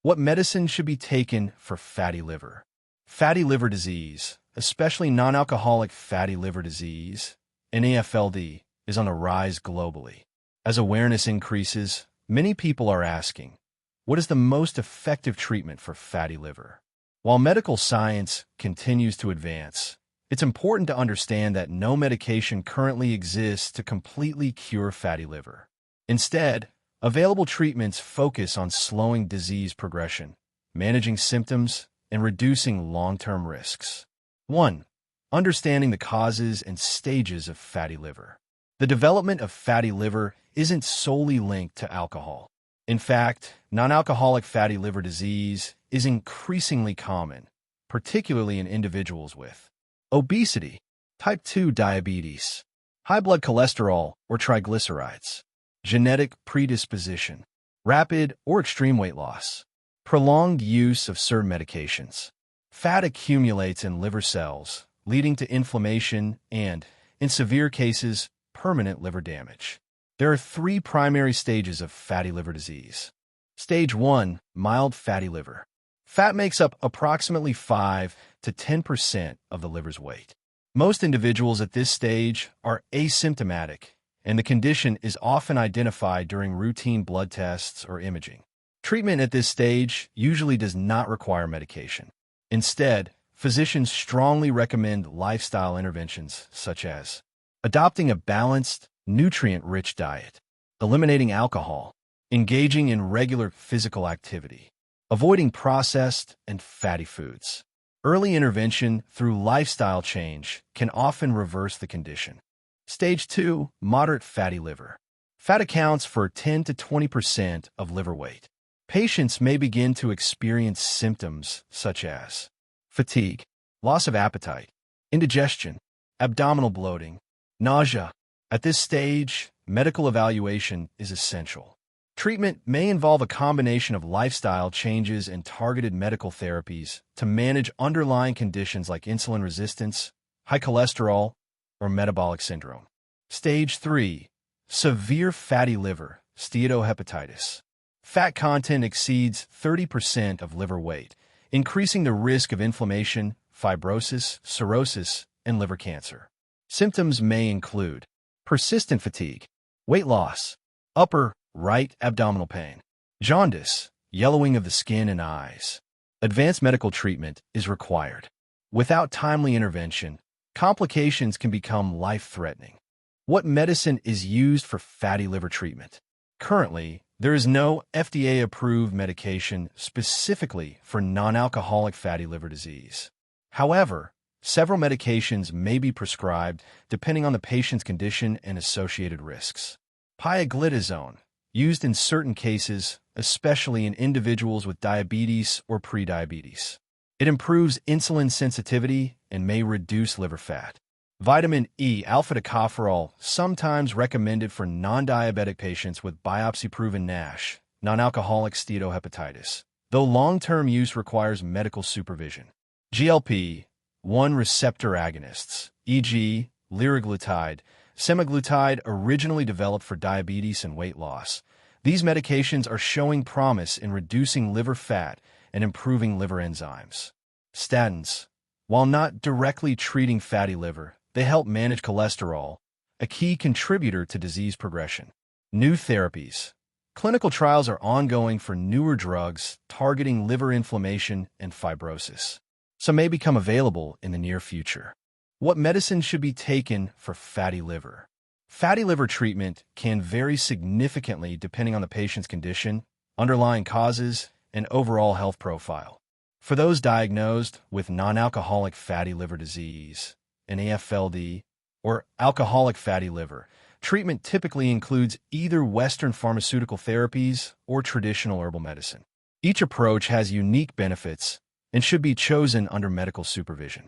What medicine should be taken for fatty liver? Fatty liver disease, especially non-alcoholic fatty liver disease, NAFLD, is on a rise globally. As awareness increases, many people are asking, what is the most effective treatment for fatty liver? While medical science continues to advance, it's important to understand that no medication currently exists to completely cure fatty liver. Instead, available treatments focus on slowing disease progression, managing symptoms, and reducing long-term risks. 1. Understanding the causes and stages of fatty liver. The development of fatty liver isn't solely linked to alcohol. In fact, non-alcoholic fatty liver disease is increasingly common, particularly in individuals with obesity, type 2 diabetes, high blood cholesterol or triglycerides, genetic predisposition, rapid or extreme weight loss, prolonged use of certain medications. Fat accumulates in liver cells, leading to inflammation and, in severe cases, permanent liver damage. There are 3 primary stages of fatty liver disease. Stage 1, mild fatty liver. Fat makes up approximately 5 to 10% of the liver's weight. Most individuals at this stage are asymptomatic, and the condition is often identified during routine blood tests or imaging. Treatment at this stage usually does not require medication. Instead, physicians strongly recommend lifestyle interventions such as adopting a balanced, nutrient-rich diet, eliminating alcohol, engaging in regular physical activity, avoiding processed and fatty foods. Early intervention through lifestyle change can often reverse the condition. Stage 2, moderate fatty liver. Fat accounts for 10 to 20% of liver weight. Patients may begin to experience symptoms such as fatigue, loss of appetite, indigestion, abdominal bloating, nausea. At this stage, medical evaluation is essential. Treatment may involve a combination of lifestyle changes and targeted medical therapies to manage underlying conditions like insulin resistance, high cholesterol, or metabolic syndrome. Stage 3, severe fatty liver, steatohepatitis. Fat content exceeds 30% of liver weight, increasing the risk of inflammation, fibrosis, cirrhosis, and liver cancer. Symptoms may include persistent fatigue, weight loss, upper right abdominal pain, jaundice, yellowing of the skin and eyes. Advanced medical treatment is required. Without timely intervention, complications can become life-threatening. What medicine is used for fatty liver treatment? Currently, there is no FDA-approved medication specifically for non-alcoholic fatty liver disease. However, several medications may be prescribed depending on the patient's condition and associated risks. Pioglitazone, used in certain cases, especially in individuals with diabetes or prediabetes. It improves insulin sensitivity and may reduce liver fat. Vitamin E alpha-tocopherol, sometimes recommended for non-diabetic patients with biopsy-proven NASH, non-alcoholic steatohepatitis, though long-term use requires medical supervision. GLP-1 receptor agonists, e.g., liraglutide, semaglutide, originally developed for diabetes and weight loss. These medications are showing promise in reducing liver fat and improving liver enzymes. Statins, while not directly treating fatty liver, they help manage cholesterol, a key contributor to disease progression. New therapies. Clinical trials are ongoing for newer drugs targeting liver inflammation and fibrosis. Some may become available in the near future. What medicine should be taken for fatty liver? Fatty liver treatment can vary significantly depending on the patient's condition, underlying causes, and overall health profile. For those diagnosed with non-alcoholic fatty liver disease, NAFLD, or alcoholic fatty liver, treatment typically includes either Western pharmaceutical therapies or traditional herbal medicine. Each approach has unique benefits and should be chosen under medical supervision.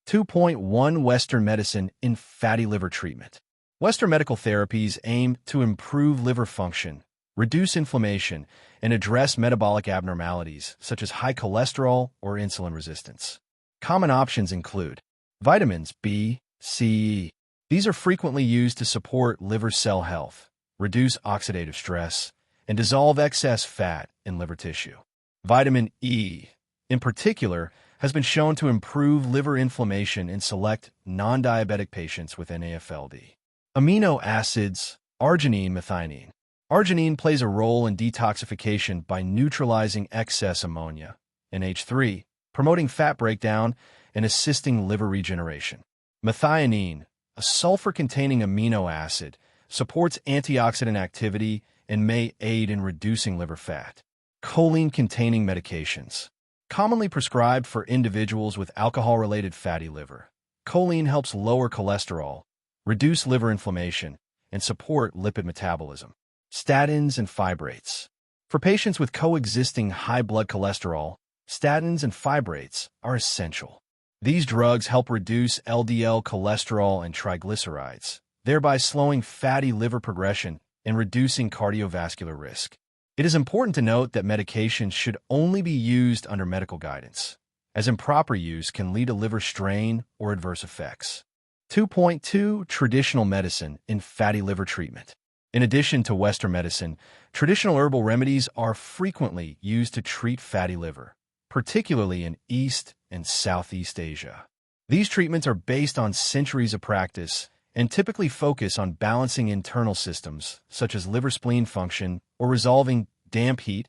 2.1 Western medicine in fatty liver treatment. Western medical therapies aim to improve liver function, reduce inflammation, and address metabolic abnormalities such as high cholesterol or insulin resistance. Common options include vitamins B, C, E. These are frequently used to support liver cell health, reduce oxidative stress, and dissolve excess fat in liver tissue. Vitamin E, in particular, has been shown to improve liver inflammation in select non-diabetic patients with NAFLD. Amino acids, arginine, methionine. Arginine plays a role in detoxification by neutralizing excess ammonia, NH3, promoting fat breakdown and assisting liver regeneration. Methionine, a sulfur-containing amino acid, supports antioxidant activity and may aid in reducing liver fat. Choline-containing medications. Commonly prescribed for individuals with alcohol-related fatty liver. Choline helps lower cholesterol, reduce liver inflammation, and support lipid metabolism. Statins and fibrates. For patients with coexisting high blood cholesterol, statins and fibrates are essential. These drugs help reduce LDL cholesterol and triglycerides, thereby slowing fatty liver progression and reducing cardiovascular risk. It is important to note that medications should only be used under medical guidance, as improper use can lead to liver strain or adverse effects. 2.2 Traditional medicine in fatty liver treatment. In addition to Western medicine, traditional herbal remedies are frequently used to treat fatty liver, particularly in East and Southeast Asia. These treatments are based on centuries of practice and typically focus on balancing internal systems, such as liver-spleen function or resolving damp heat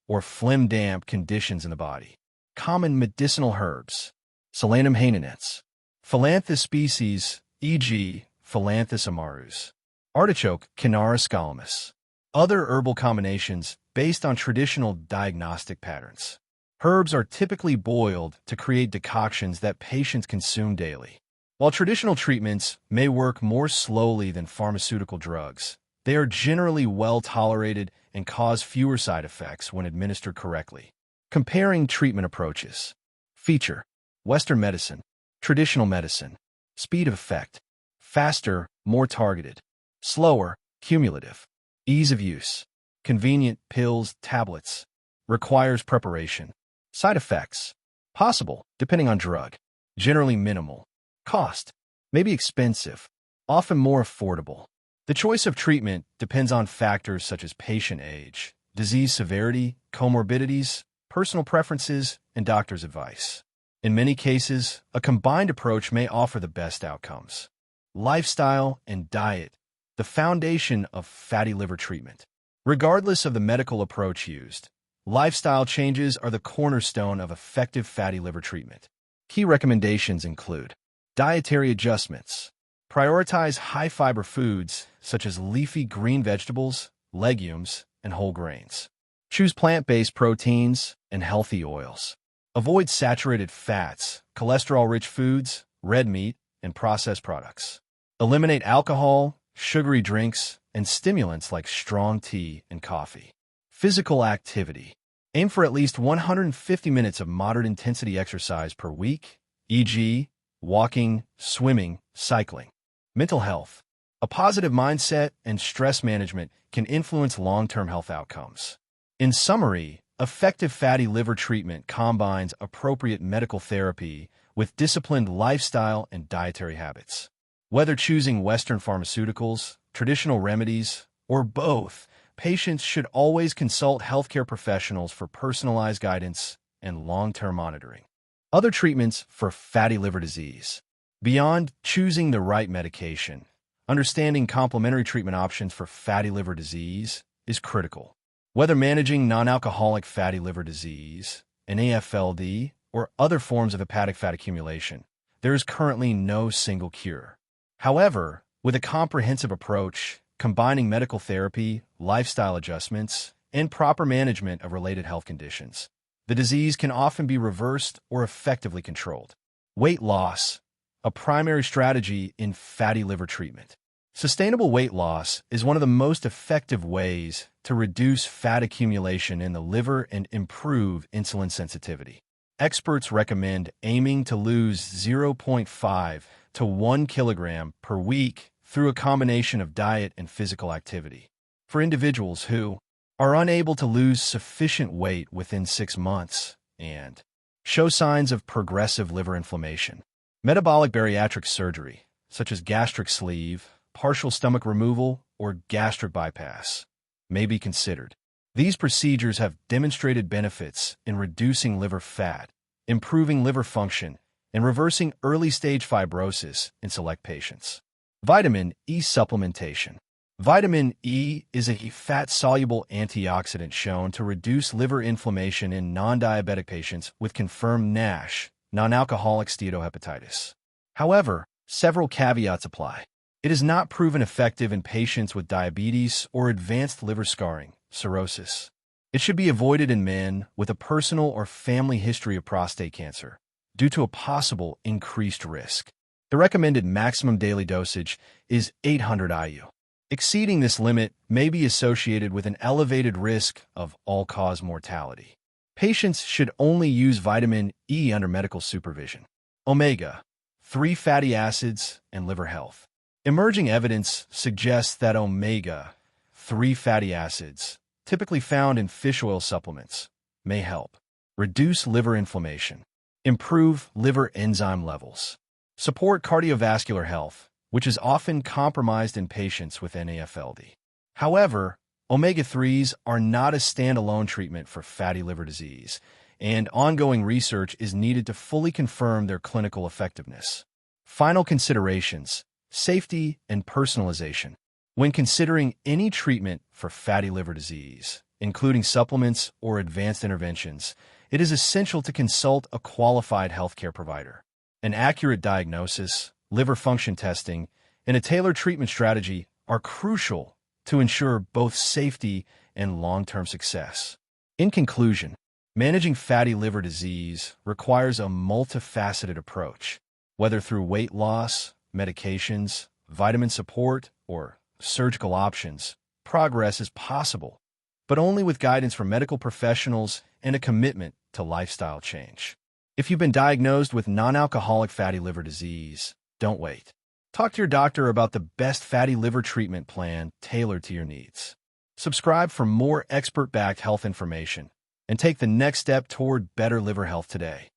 or phlegm-damp conditions in the body. Common medicinal herbs. Solanum hainanense. Phyllanthus species, e.g., Phyllanthus amarus. Artichoke, Cynara scalamus. Other herbal combinations based on traditional diagnostic patterns. Herbs are typically boiled to create decoctions that patients consume daily. While traditional treatments may work more slowly than pharmaceutical drugs, they are generally well tolerated and cause fewer side effects when administered correctly. Comparing treatment approaches. Feature: Western medicine, traditional medicine. Speed of effect: faster, more targeted. Slower, cumulative. Ease of use: convenient pills, tablets. Requires preparation. Side effects: possible, depending on drug. Generally minimal. Cost: may be expensive, often more affordable. The choice of treatment depends on factors such as patient age, disease severity, comorbidities, personal preferences, and doctor's advice. In many cases, a combined approach may offer the best outcomes. Lifestyle and diet: the foundation of fatty liver treatment. Regardless of the medical approach used, lifestyle changes are the cornerstone of effective fatty liver treatment. Key recommendations include dietary adjustments. Prioritize high-fiber foods such as leafy green vegetables, legumes, and whole grains. Choose plant-based proteins and healthy oils. Avoid saturated fats, cholesterol-rich foods, red meat, and processed products. Eliminate alcohol, sugary drinks, and stimulants like strong tea and coffee. Physical activity. Aim for at least 150 minutes of moderate-intensity exercise per week, e.g., walking, swimming, cycling. Mental health. A positive mindset and stress management can influence long-term health outcomes. In summary, effective fatty liver treatment combines appropriate medical therapy with disciplined lifestyle and dietary habits. Whether choosing Western pharmaceuticals, traditional remedies, or both, patients should always consult healthcare professionals for personalized guidance and long-term monitoring. Other treatments for fatty liver disease. Beyond choosing the right medication, understanding complementary treatment options for fatty liver disease is critical. Whether managing non-alcoholic fatty liver disease, NAFLD, or other forms of hepatic fat accumulation, there is currently no single cure. However, with a comprehensive approach, combining medical therapy, lifestyle adjustments, and proper management of related health conditions, the disease can often be reversed or effectively controlled. Weight loss, a primary strategy in fatty liver treatment. Sustainable weight loss is one of the most effective ways to reduce fat accumulation in the liver and improve insulin sensitivity. Experts recommend aiming to lose 0.5 to 1 kilogram per week through a combination of diet and physical activity. For individuals who are unable to lose sufficient weight within 6 months and show signs of progressive liver inflammation, metabolic bariatric surgery, such as gastric sleeve, partial stomach removal, or gastric bypass, may be considered. These procedures have demonstrated benefits in reducing liver fat, improving liver function, and reversing early-stage fibrosis in select patients. Vitamin E supplementation. Vitamin E is a fat-soluble antioxidant shown to reduce liver inflammation in non-diabetic patients with confirmed NASH, non-alcoholic steatohepatitis. However, several caveats apply. It is not proven effective in patients with diabetes or advanced liver scarring, cirrhosis. It should be avoided in men with a personal or family history of prostate cancer due to a possible increased risk. The recommended maximum daily dosage is 800 IU. Exceeding this limit may be associated with an elevated risk of all-cause mortality. Patients should only use vitamin E under medical supervision. Omega-3 fatty acids and liver health. Emerging evidence suggests that omega-3 fatty acids, typically found in fish oil supplements, may help reduce liver inflammation, improve liver enzyme levels, support cardiovascular health, which is often compromised in patients with NAFLD. However, omega-3s are not a standalone treatment for fatty liver disease, and ongoing research is needed to fully confirm their clinical effectiveness. Final considerations: safety and personalization. When considering any treatment for fatty liver disease, including supplements or advanced interventions, it is essential to consult a qualified healthcare provider. An accurate diagnosis, liver function testing, and a tailored treatment strategy are crucial to ensure both safety and long-term success. In conclusion, managing fatty liver disease requires a multifaceted approach. Whether through weight loss, medications, vitamin support, or surgical options, progress is possible, but only with guidance from medical professionals and a commitment to lifestyle change. If you've been diagnosed with non-alcoholic fatty liver disease, don't wait. Talk to your doctor about the best fatty liver treatment plan tailored to your needs. Subscribe for more expert-backed health information and take the next step toward better liver health today.